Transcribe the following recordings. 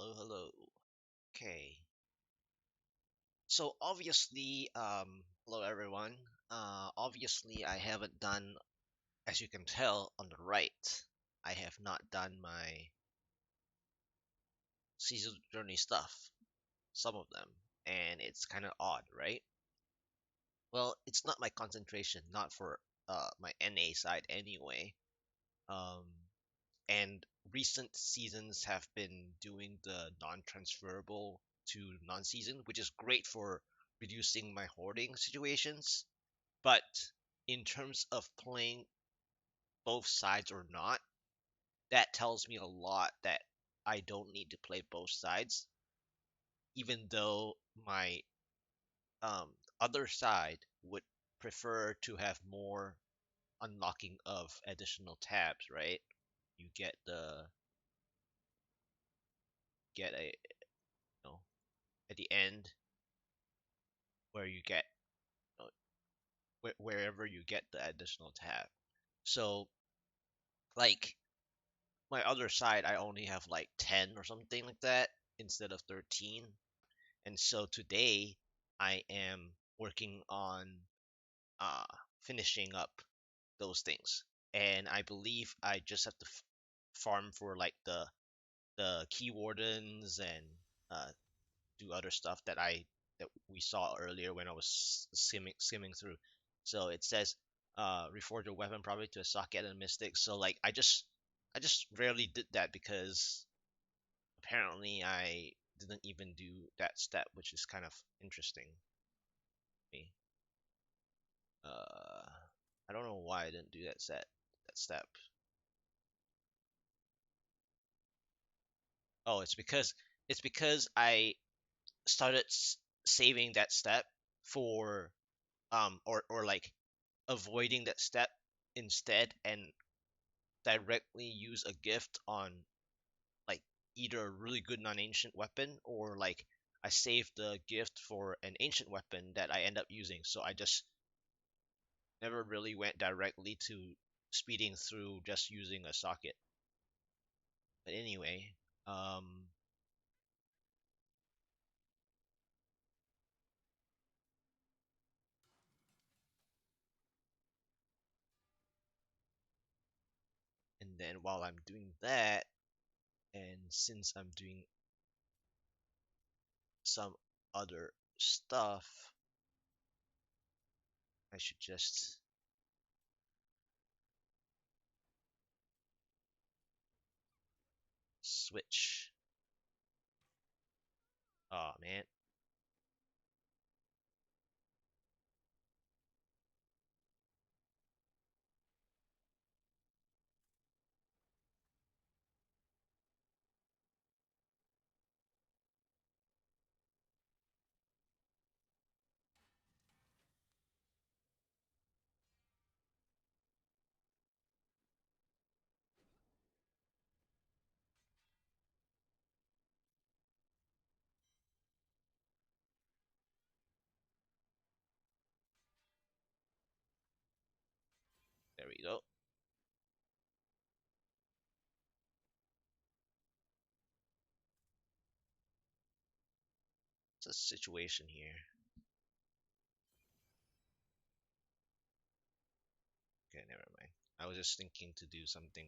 Hello, hello. Okay. So obviously, hello everyone. Obviously, I haven't done, as you can tell on the right, I have not done my season journey stuff. Some of them, and it's kind of odd, right? Well, it's not my concentration, not for my NA side anyway. Um, and recent seasons have been doing the non-transferable to non-season, which is great for reducing my hoarding situations. But in terms of playing both sides or not, that tells me a lot that I don't need to play both sides, even though my um, other side would prefer to have more unlocking of additional tabs, right? You get a know at the end where you get wherever you get the additional tab. So like my other side, I only have like 10 or something like that instead of 13. And so today I am working on uh, finishing up those things. And I believe I just have to farm for like the key wardens and do other stuff that we saw earlier when I was skimming through. So it says reforge a weapon probably to a socket and a mystic. So like I just rarely did that because apparently I didn't even do that step, which is kind of interesting to me. Uh, I don't know why I didn't do that step. Oh, it's because I started saving that step for or like avoiding that step instead and directly use a gift on like either a really good non-ancient weapon or like I saved the gift for an ancient weapon that I end up using. So I just never really went directly to speeding through just using a socket. But anyway, and then while I'm doing that, and since I'm doing some other stuff, I should just switch. Oh man, there we go. It's a situation here. Okay, never mind. I was just thinking to do something,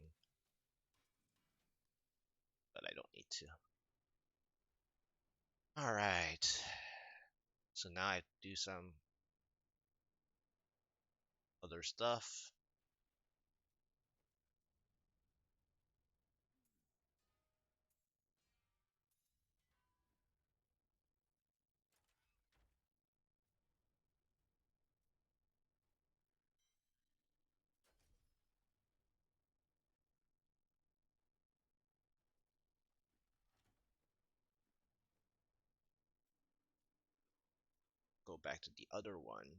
but I don't need to. All right. So now I do some other stuff. Go back to the other one.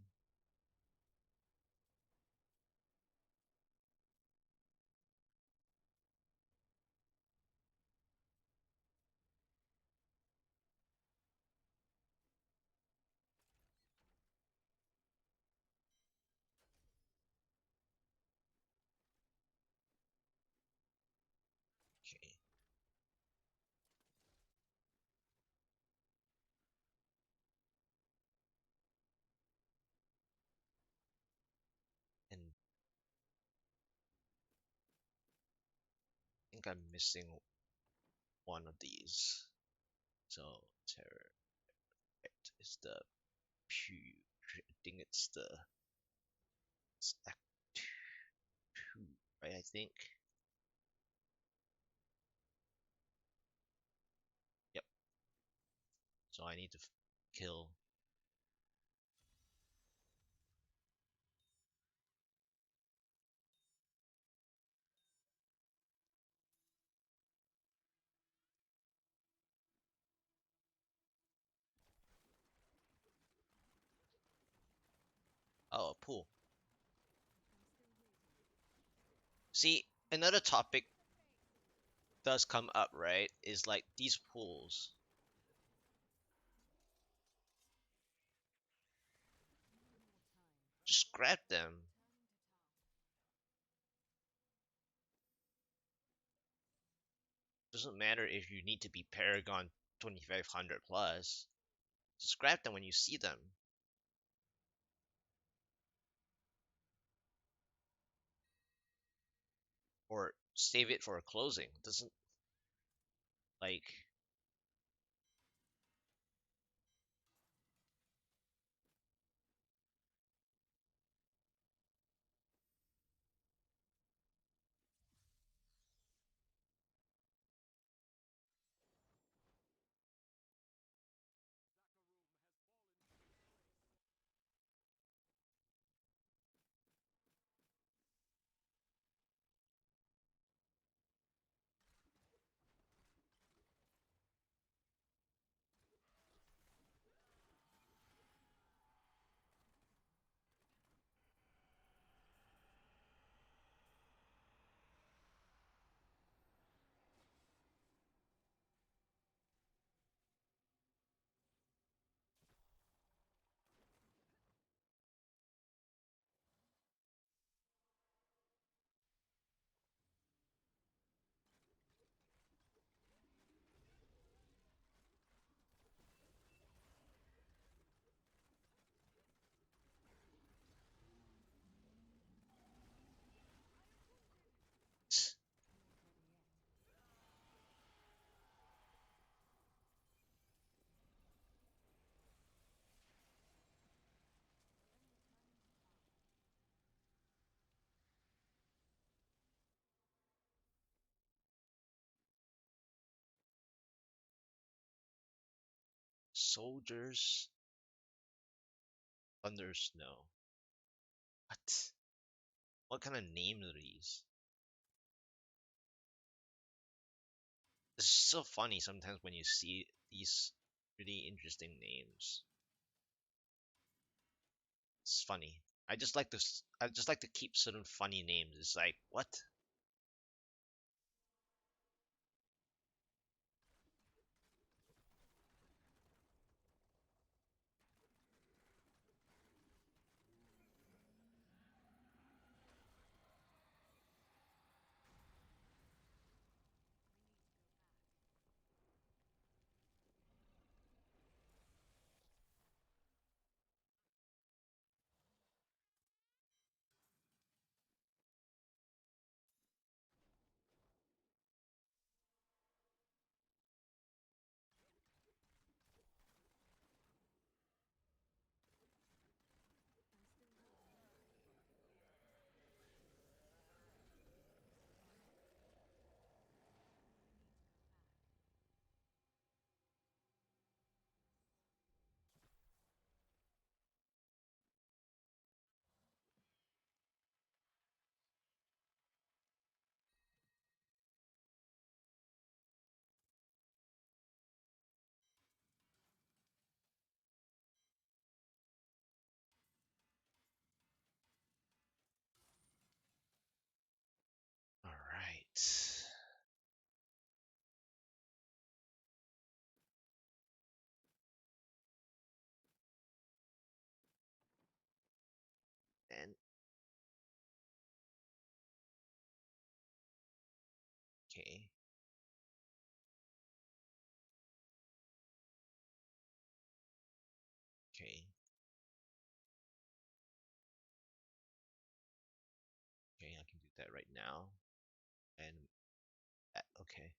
Okay. think I'm missing one of these. So terror is the pu. I think it's act two, right? I think. Yep. So I need to kill. Oh, a pool. See, another topic does come up, right? Is like these pools. Just grab them. Doesn't matter if you need to be Paragon 2500 plus. Just grab them when you see them. Or save it for a closing. Doesn't like soldiers under snow. What? What kind of name are these? It's so funny sometimes when you see these really interesting names. It's funny. I just like to keep certain funny names. It's like what? All right. And okay, okay, okay. I can do that right now. And Okay.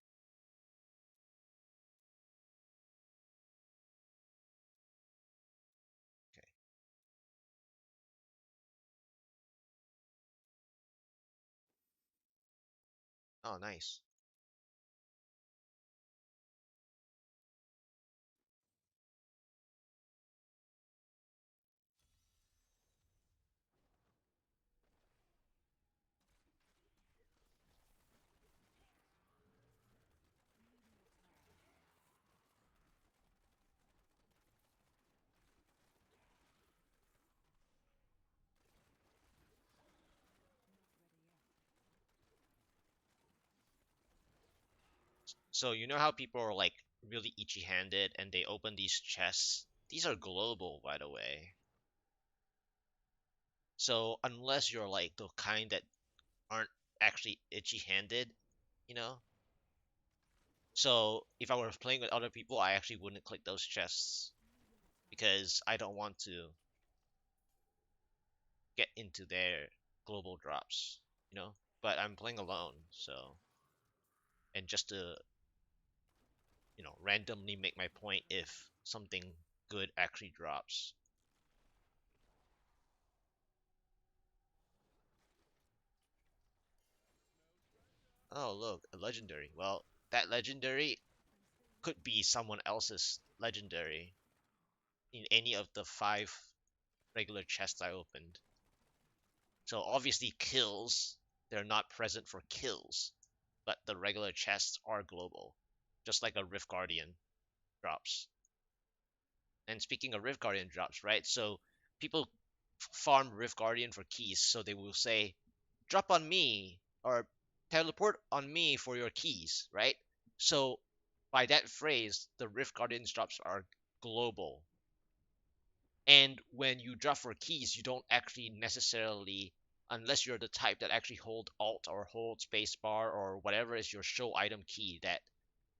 Okay. Oh, nice. So you know how people are like really itchy-handed and they open these chests? These are global, by the way. So unless you're like the kind that aren't actually itchy-handed, you know? So if I were playing with other people, I actually wouldn't click those chests because I don't want to get into their global drops, you know? But I'm playing alone, so and just to, randomly make my point if something good actually drops. Oh, look, a legendary. Well, that legendary could be someone else's legendary in any of the five regular chests I opened. So obviously kills, they're not present for kills, but the regular chests are global, just like a Rift Guardian drops. And speaking of Rift Guardian drops, right? So people farm Rift Guardian for keys, so they will say, "Drop on me" or "Teleport on me for your keys," right? So by that phrase, the Rift Guardian's drops are global. And when you drop for keys, you don't actually necessarily, unless you're the type that actually hold Alt or hold Spacebar or whatever is your show item key, that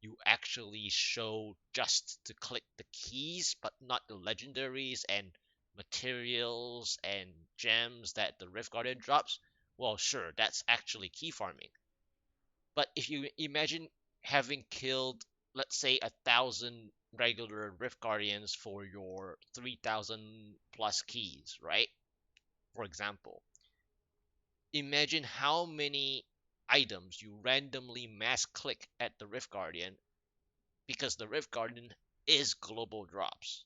you actually show just to click the keys, but not the legendaries and materials and gems that the Rift Guardian drops. Well, sure, that's actually key farming. But if you imagine having killed, let's say, 1,000 regular Rift Guardians for your 3,000 plus keys, right? For example, imagine how many items you randomly mass click at the Rift Guardian because the Rift Guardian is global drops.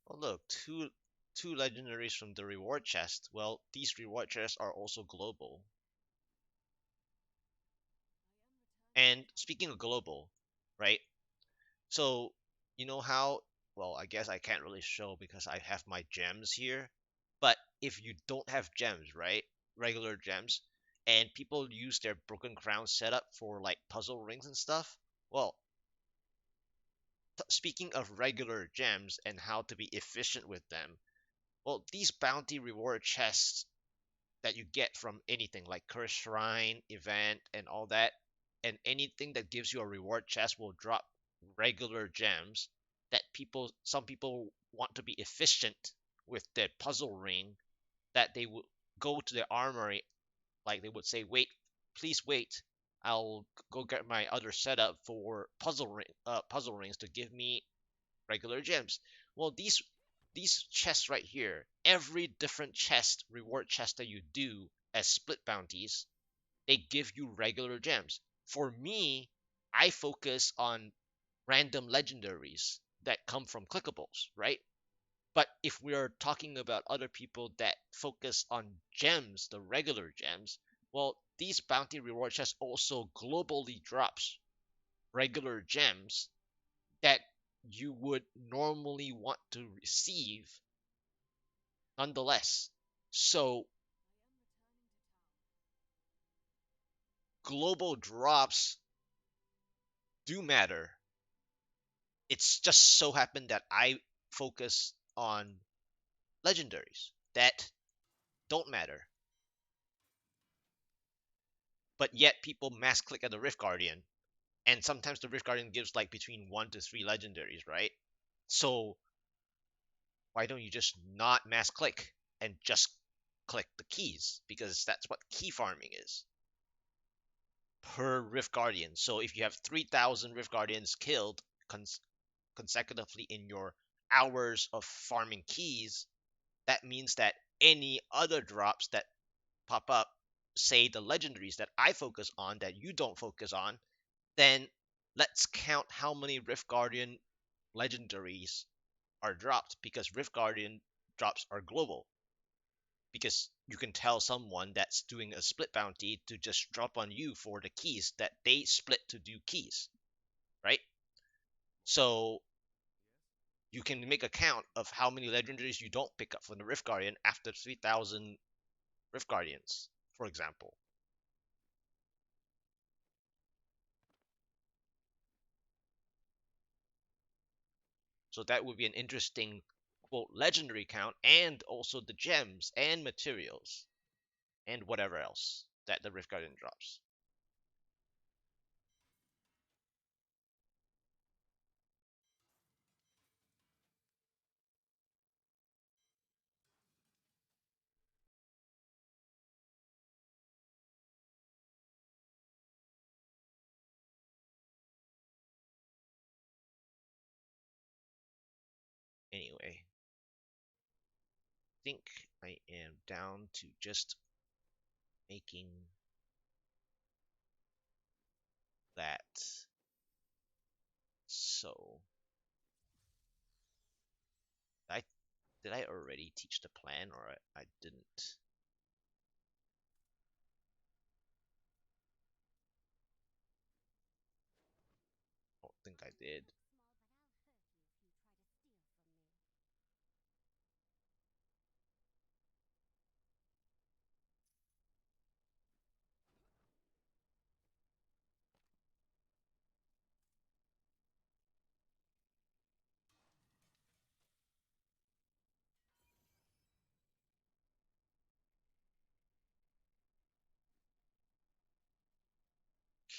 Oh look, two legendaries from the reward chest. Well, these reward chests are also global. And speaking of global, right? So, you know how, well, I guess I can't really show because I have my gems here. But if you don't have gems, right? Regular gems, and people use their broken crown setup for like puzzle rings and stuff. Well, speaking of regular gems and how to be efficient with them, well, these bounty reward chests that you get from anything like Curse Shrine, event, and all that, and anything that gives you a reward chest will drop regular gems that some people want to be efficient with their puzzle ring, that they would go to their armory, like they would say, "Wait, please wait. I'll go get my other setup for puzzle rings to give me regular gems." Well, these chests right here, every different chest, reward chest that you do as split bounties, they give you regular gems. For me, I focus on random legendaries that come from clickables, right? But if we are talking about other people that focus on gems, the regular gems, well, these bounty rewards just also globally drops regular gems that you would normally want to receive nonetheless. So global drops do matter. It's just so happened that I focus on legendaries that don't matter, but yet people mass click at the Rift Guardian, and sometimes the Rift Guardian gives like between 1 to 3 legendaries, right? So why don't you just not mass click and just click the keys? Because that's what key farming is per Rift Guardian. So if you have 3,000 Rift Guardians killed consecutively in your hours of farming keys, that means that any other drops that pop up, say the legendaries that I focus on that you don't focus on, then let's count how many Rift Guardian legendaries are dropped, because Rift Guardian drops are global. Because you can tell someone that's doing a split bounty to just drop on you for the keys that they split to do keys, right? So you can make a count of how many legendaries you don't pick up from the Rift Guardian after 3,000 Rift Guardians, for example. So that would be an interesting quote legendary count, and also the gems and materials and whatever else that the Rift Guardian drops. Anyway, I think I am down to just making that. So I did I already teach the plan, or I didn't? I don't think I did.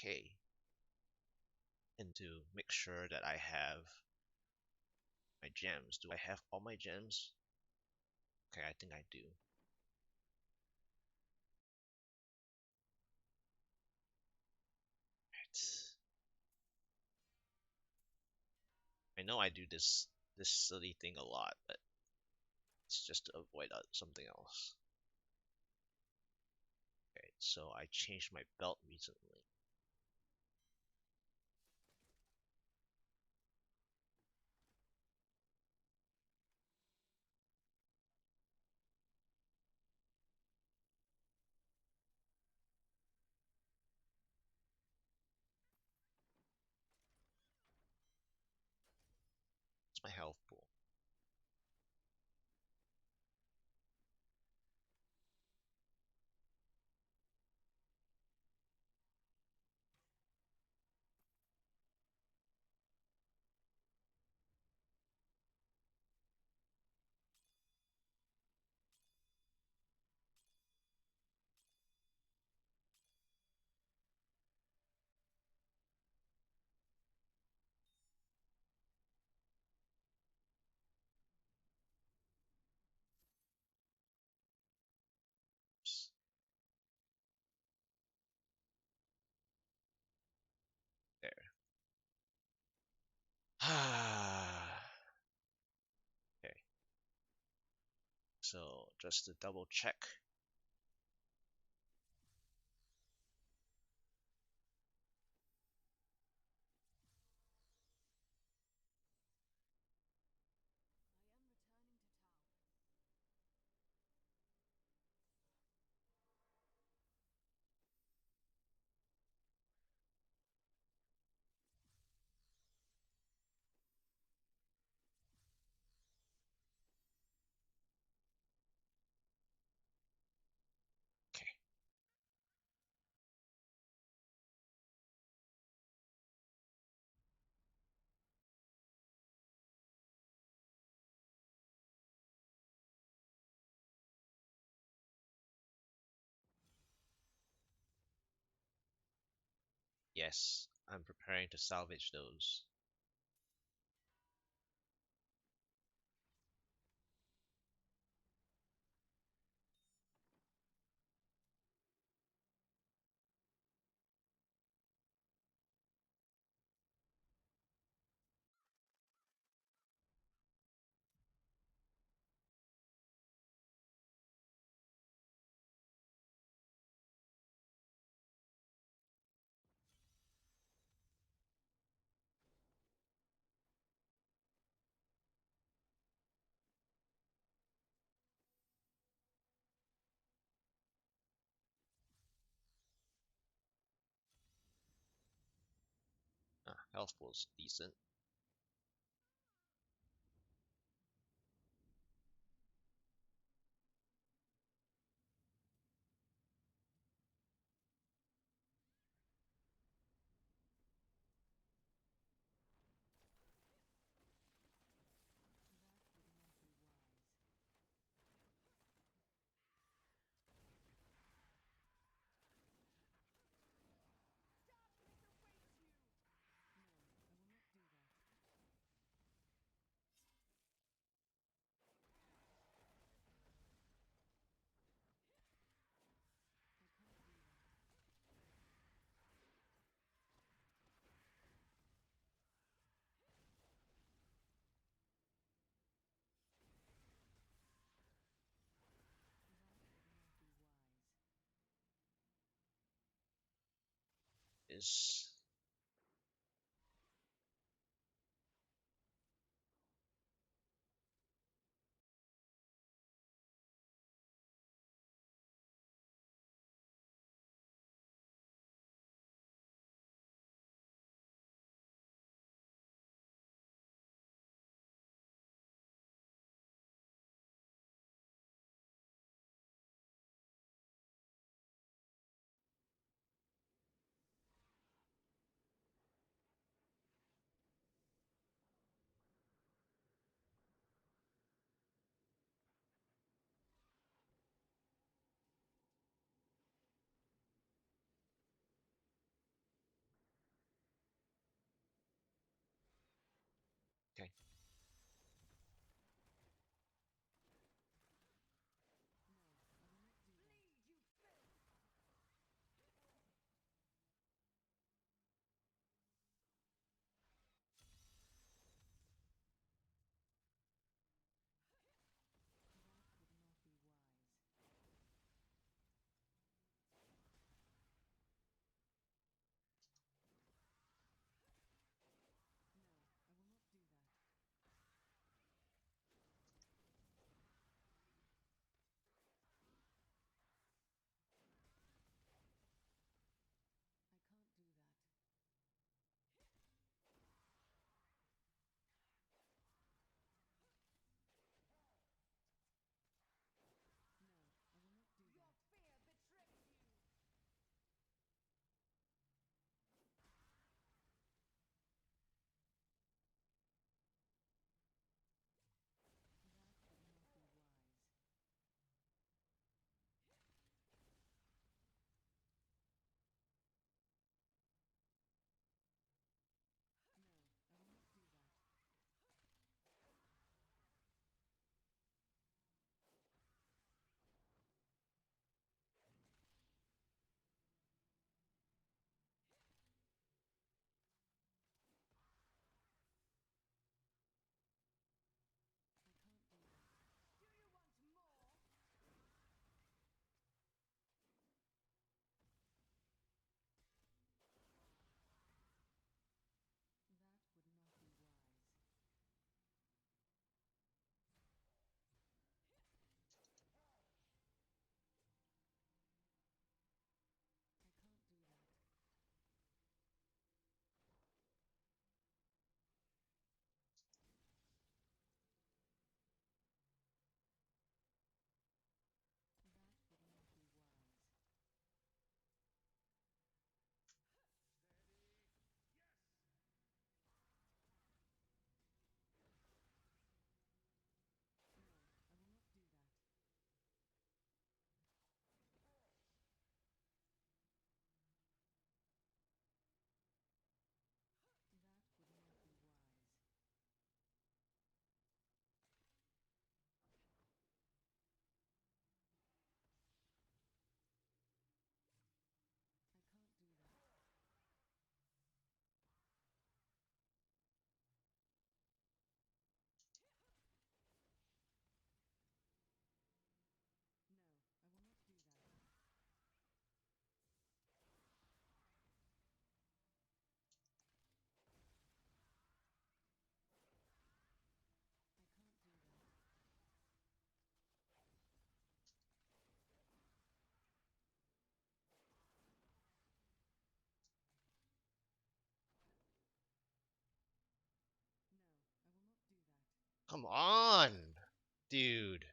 Okay. And to make sure that I have my gems. Do I have all my gems? Okay, I think I do. Right. I know I do this silly thing a lot, but it's just to avoid something else. Okay, so I changed my belt recently. It's my health pool. Oops. There. Okay, so just to double check. Yes, I'm preparing to salvage those. Health was decent. Is Come on, dude.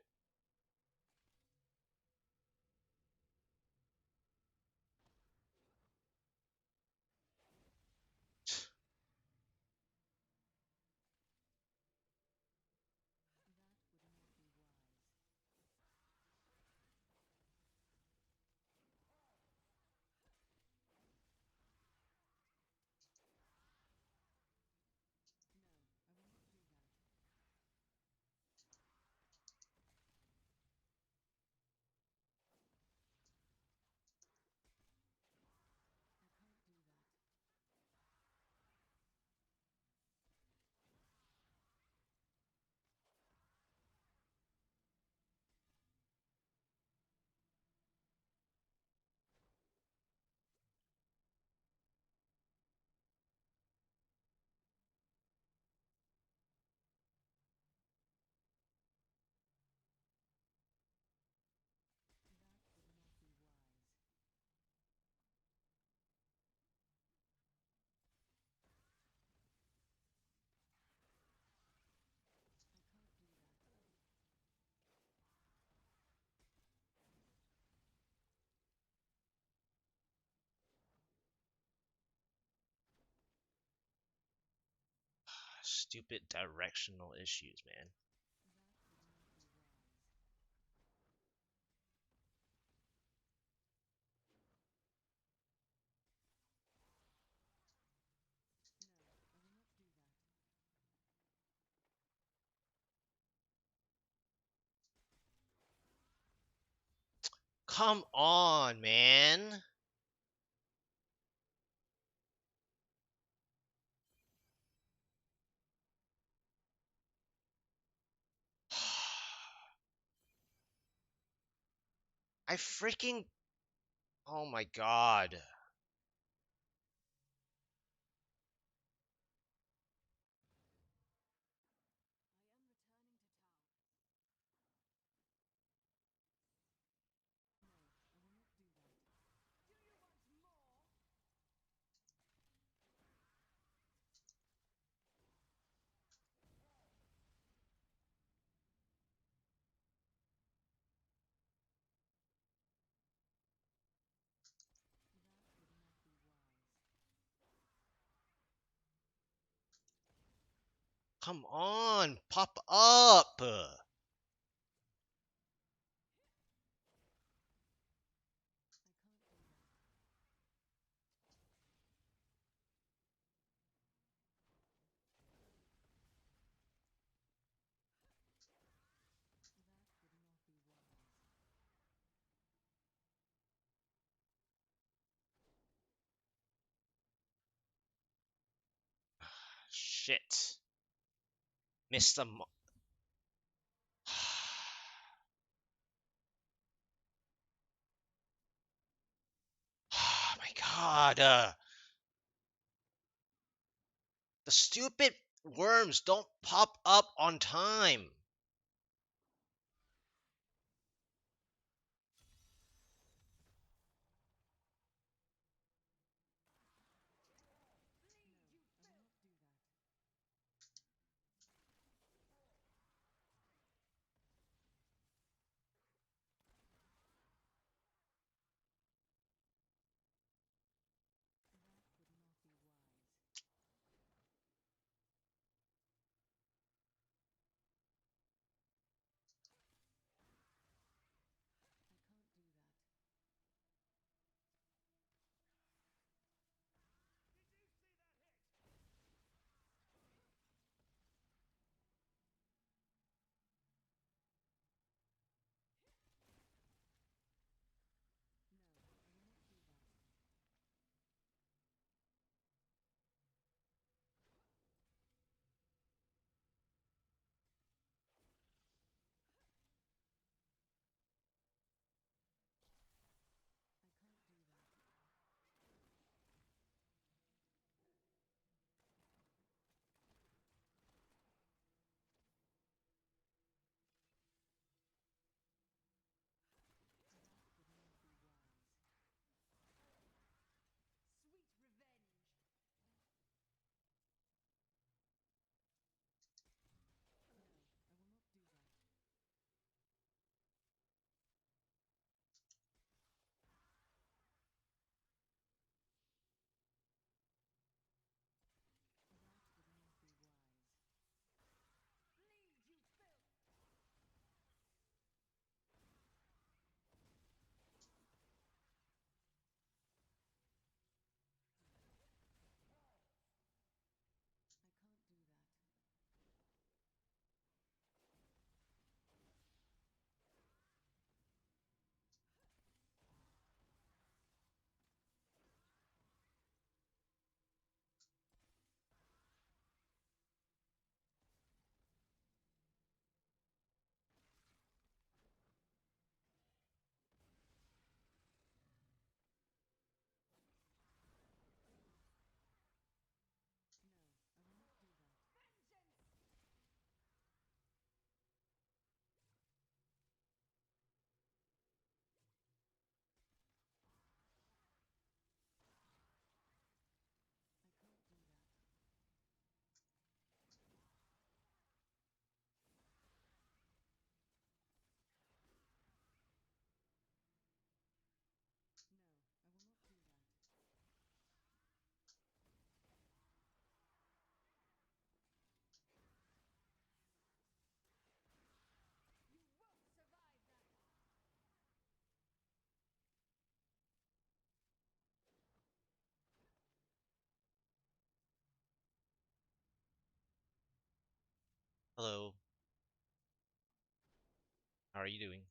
Stupid directional issues, man. Come on, man. I freaking. Oh my god. Come on, pop up. Shit. Missed them. Oh my god. The stupid worms don't pop up on time. Hello, how are you doing?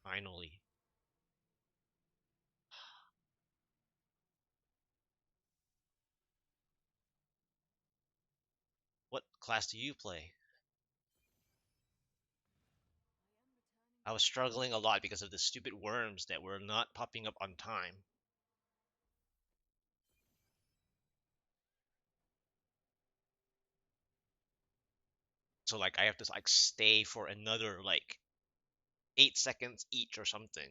Finally. What class do you play? I was struggling a lot because of the stupid worms that were not popping up on time. So like I have to like stay for another like 8 seconds each or something.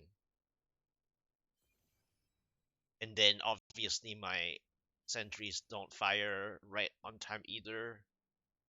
And then obviously my sentries don't fire right on time either.